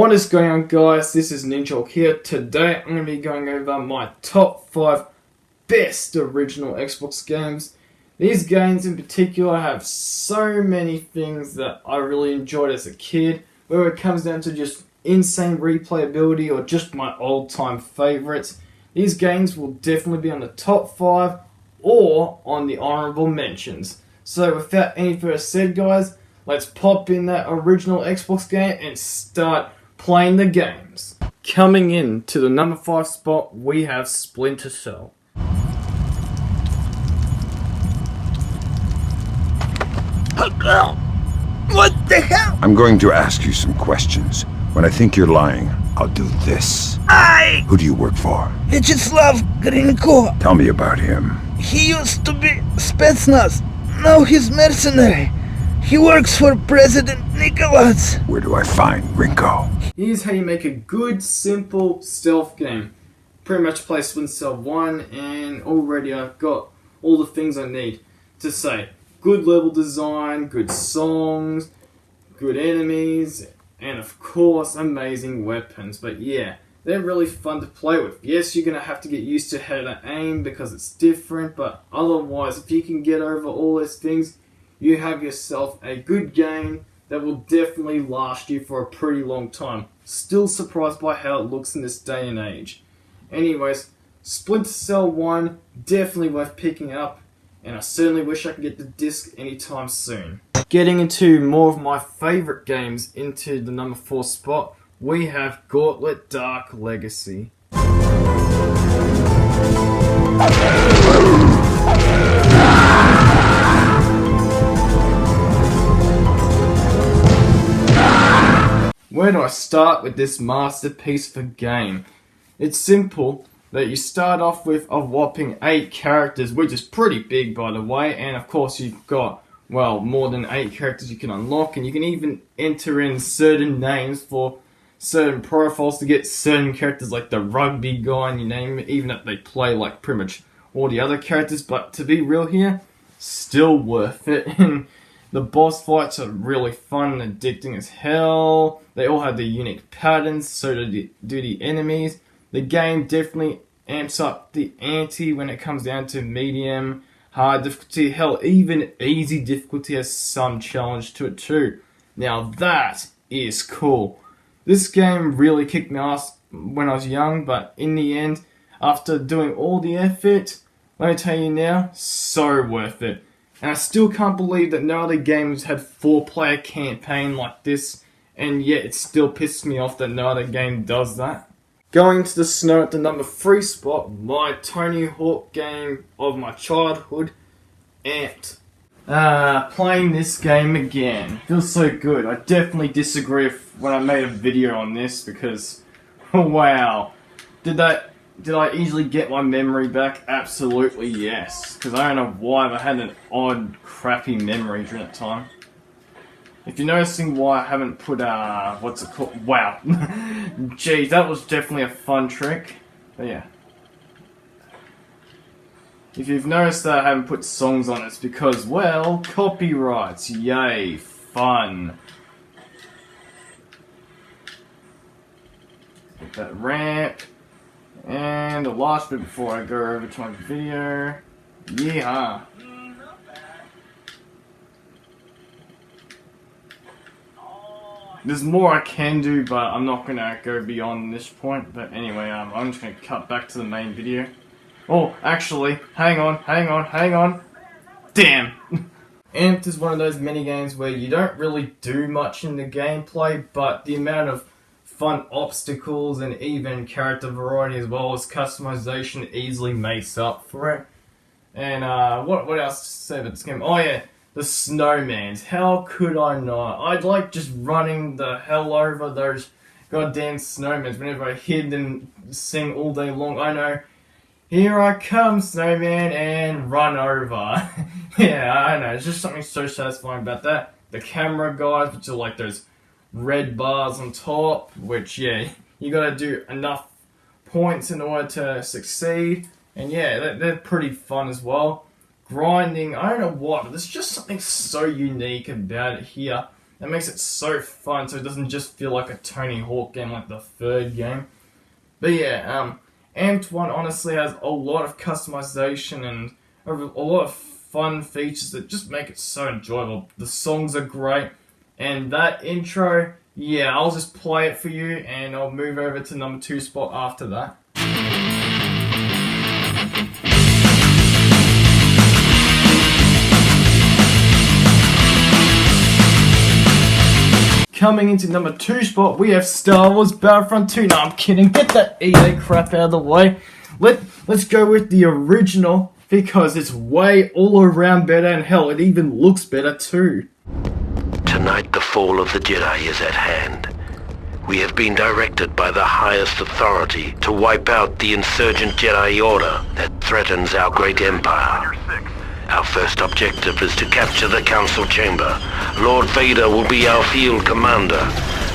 What is going on, guys? This is Ninja here. Today I'm going to be going over my top 5 best original Xbox games. These games in particular have so many things that I really enjoyed as a kid, whether it comes down to just insane replayability or just my old-time favorites. These games will definitely be on the top 5 or on the honorable mentions. So without any further said, guys, let's pop in that original Xbox game and start playing the games. Coming in to the number 5 spot, we have Splinter Cell. What the hell? I'm going to ask you some questions. When I think you're lying, I'll do this. Who do you work for? Vyacheslav Grinko. Tell me about him. He used to be Spetsnaz. Now he's mercenary. He works for President Nicholas. Where do I find Rinko? Here's how you make a good, simple stealth game. Pretty much play Splinter Cell 1 and already I've got all the things I need to say. Good level design, good songs, good enemies, and of course amazing weapons. But yeah, they're really fun to play with. Yes, you're going to have to get used to how to aim because it's different, but otherwise if you can get over all those things, you have yourself a good game that will definitely last you for a pretty long time. Still surprised by how it looks in this day and age. Anyways, Splinter Cell 1, definitely worth picking up, and I certainly wish I could get the disc anytime soon. Getting into more of my favourite games into the number 4 spot, we have Gauntlet Dark Legacy. Where do I start with this masterpiece of a game? It's simple that you start off with a whopping 8 characters, which is pretty big by the way, and of course you've got, well, more than 8 characters you can unlock, and you can even enter in certain names for certain profiles to get certain characters like the rugby guy and you name it, even if they play like pretty much all the other characters. But to be real here, still worth it. And the boss fights are really fun and addicting as hell. They all have their unique patterns, so do the enemies. The game definitely amps up the ante when it comes down to medium, hard difficulty. Hell, even easy difficulty has some challenge to it too. Now that is cool. This game really kicked my ass when I was young, but in the end, after doing all the effort, let me tell you now, so worth it. And I still can't believe that no other games had 4-player campaign like this, and yet it still pisses me off that no other game does that. Going to the snow at the number 3 spot, my Tony Hawk game of my childhood, Amped. Playing this game again. Feels so good. I definitely disagree when I made a video on this because, wow. Did I easily get my memory back? Absolutely yes. Because I don't know why, but I had an odd, crappy memory during that time. If you're noticing why I haven't put, what's it called? Wow. Jeez, that was definitely a fun trick. But yeah. If you've noticed that I haven't put songs on, it's because, well, copyrights. Yay, fun. Get that ramp. And the last bit before I go over to my video. Yeehaw. There's more I can do, but I'm not going to go beyond this point. But anyway, I'm just going to cut back to the main video. Oh, actually, hang on. Damn! Amped is one of those mini-games where you don't really do much in the gameplay, but the amount of fun obstacles and even character variety as well as customization easily makes up for it. And what else to say about this game? Oh yeah, the snowmans. How could I not? I'd like just running the hell over those goddamn snowmans whenever I hit and sing all day long. I know. Here I come, snowman, and run over. Yeah, I know. It's just something so satisfying about that. The camera guys, which are like those red bars on top, which, yeah, you gotta do enough points in order to succeed. And yeah, they're pretty fun as well. Grinding, I don't know what, but there's just something so unique about it here. That makes it so fun, so it doesn't just feel like a Tony Hawk game like the third game. But yeah, Amped 1 honestly has a lot of customization and a lot of fun features that just make it so enjoyable. The songs are great, and that intro, yeah, I'll just play it for you and I'll move over to number 2 spot after that. Coming into number 2 spot, we have Star Wars Battlefront 2. No, I'm kidding. Get that EA crap out of the way. Let's go with the original, because it's way all around better, and hell, it even looks better too. Tonight the fall of the Jedi is at hand. We have been directed by the highest authority to wipe out the insurgent Jedi Order that threatens our great empire. Our first objective is to capture the Council Chamber. Lord Vader will be our field commander.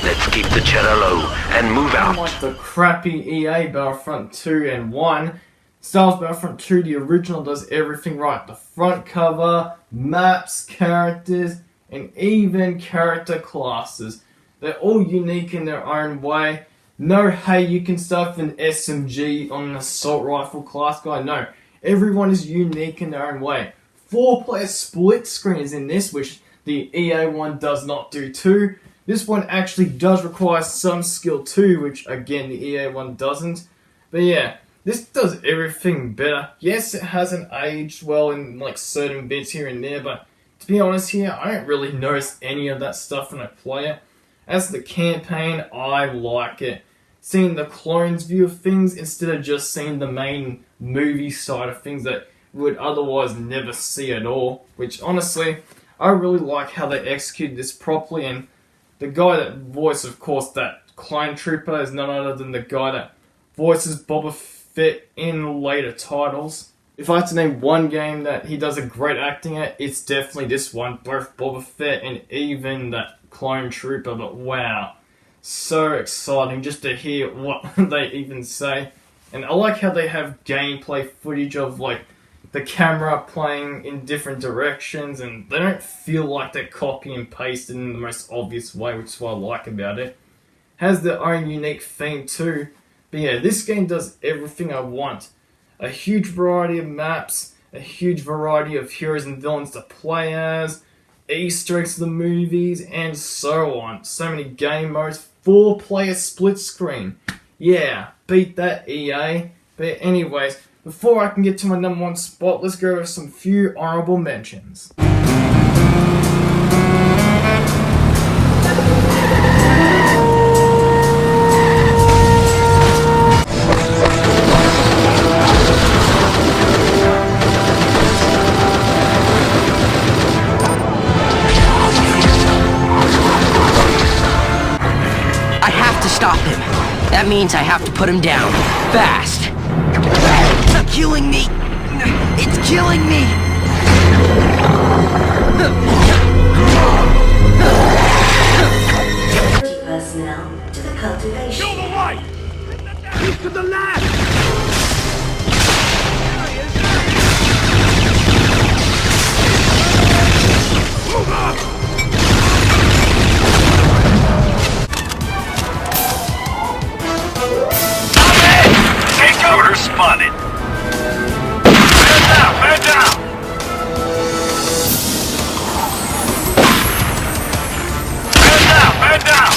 Let's keep the cheddar low and move out. Unlike the crappy EA Battlefront 2 and 1, Star Wars Battlefront 2, the original, does everything right. The front cover, maps, characters, and even character classes. They're all unique in their own way. No, hey, you can start with an SMG on an assault rifle class guy. No, everyone is unique in their own way. 4-player split screens in this, which the EA one does not do too. This one actually does require some skill too, which again the EA one doesn't. But yeah, this does everything better. Yes, it hasn't aged well in like certain bits here and there, but to be honest here, I don't really notice any of that stuff when I play it. As the campaign, I like it. Seeing the clones view of things instead of just seeing the main movie side of things that would otherwise never see at all. Which honestly, I really like how they executed this properly, and the guy that voiced, of course, that clone trooper is none other than the guy that voices Boba Fett in later titles. If I had to name one game that he does a great acting at, it's definitely this one. Both Boba Fett and even that clone trooper. But wow, so exciting just to hear what they even say. And I like how they have gameplay footage of like the camera playing in different directions, and they don't feel like they're copy and pasted in the most obvious way, which is what I like about it. Has their own unique theme too. But yeah, this game does everything I want. A huge variety of maps, a huge variety of heroes and villains to play as, Easter eggs to the movies, and so on. So many game modes, 4-player split screen. Yeah, beat that EA. But anyways, before I can get to my number 1 spot, let's go over some few honorable mentions. I have to stop him. That means I have to put him down. Fast. It's killing me. It's killing me. Personnel to the cultivation. Kill the light! He's to the left! Move up! Intruder spotted! Man down! Man down!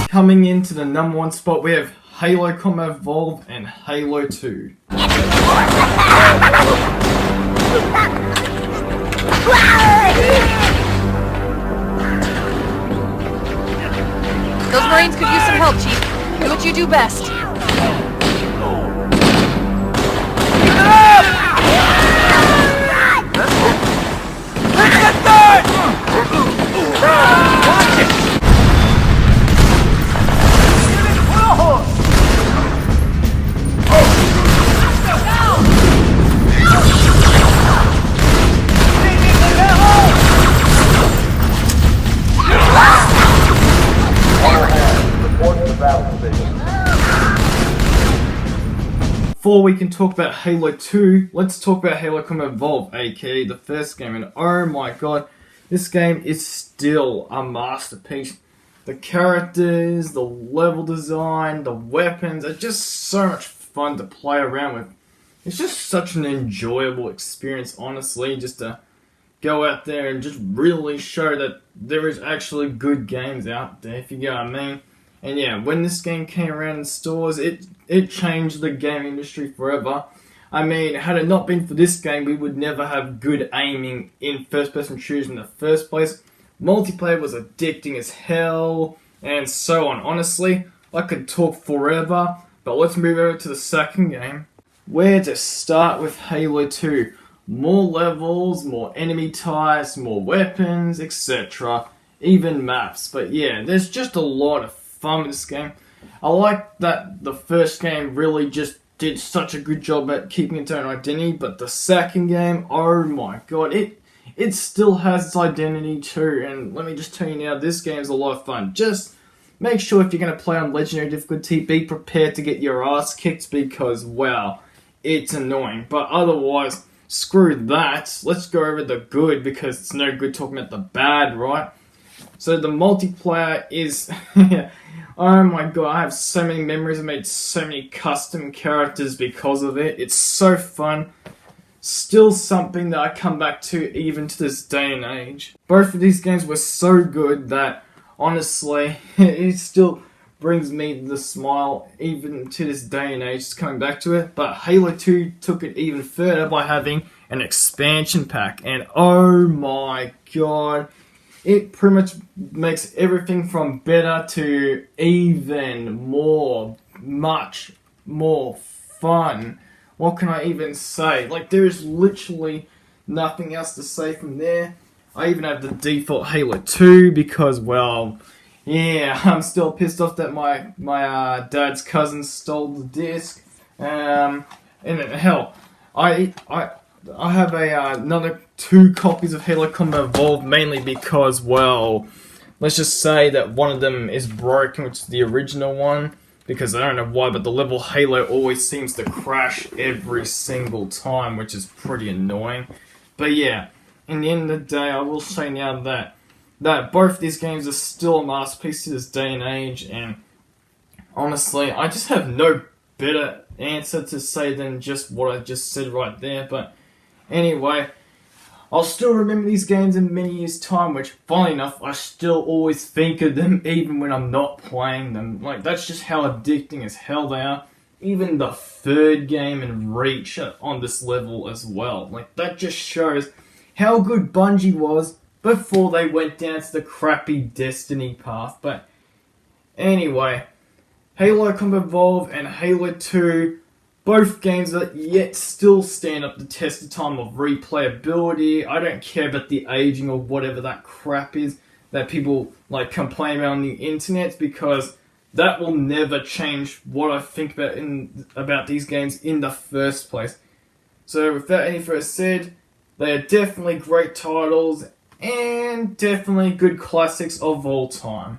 Coming into the number 1 spot, we have Halo Combat Evolved and Halo 2. do best. Before we can talk about Halo 2, let's talk about Halo Combat Evolved, aka the first game, and oh my god, this game is still a masterpiece. The characters, the level design, the weapons are just so much fun to play around with. It's just such an enjoyable experience, honestly, just to go out there and just really show that there is actually good games out there, if you get what I mean. And yeah, when this game came around in stores, it changed the game industry forever. I mean, had it not been for this game, we would never have good aiming in first-person shooters in the first place. Multiplayer was addicting as hell, and so on. Honestly, I could talk forever, but let's move over to the second game. Where to start with Halo 2? More levels, more enemy types, more weapons, etc. Even maps. But yeah, there's just a lot of fun with this game. I like that the first game really just did such a good job at keeping its own identity, but the second game, oh my god, it still has its identity too, and let me just tell you now, this game is a lot of fun. Just make sure if you're going to play on Legendary difficulty, be prepared to get your ass kicked because, wow, it's annoying. But otherwise, screw that. Let's go over the good because it's no good talking about the bad, right? So the multiplayer is... oh my god, I have so many memories. I made so many custom characters because of it. It's so fun. Still something that I come back to even to this day and age. Both of these games were so good that, honestly, it still brings me the smile even to this day and age, just coming back to it. But Halo 2 took it even further by having an expansion pack. And oh my god, it pretty much makes everything from better to even more, much more fun. What can I even say? Like, there is literally nothing else to say from there. I even have the default Halo 2 because, well, yeah, I'm still pissed off that my dad's cousin stole the disc. And hell, I have another 2 copies of Halo Combat Evolved, mainly because, well, let's just say that one of them is broken, which is the original one, because I don't know why, but the level Halo always seems to crash every single time, which is pretty annoying. But yeah, in the end of the day, I will say now that both these games are still a masterpiece to this day and age, and honestly, I just have no better answer to say than just what I just said right there. But anyway, I'll still remember these games in many years' time, which, funnily enough, I still always think of them even when I'm not playing them. Like, that's just how addicting as hell they are. Even the third game and Reach are on this level as well. Like, that just shows how good Bungie was before they went down to the crappy Destiny path. But anyway, Halo Combat Evolved and Halo 2, both games that yet still stand up the test of time of replayability. I don't care about the aging or whatever that crap is that people like complain about on the internet, because that will never change what I think about these games in the first place. So without any further said, they are definitely great titles and definitely good classics of all time.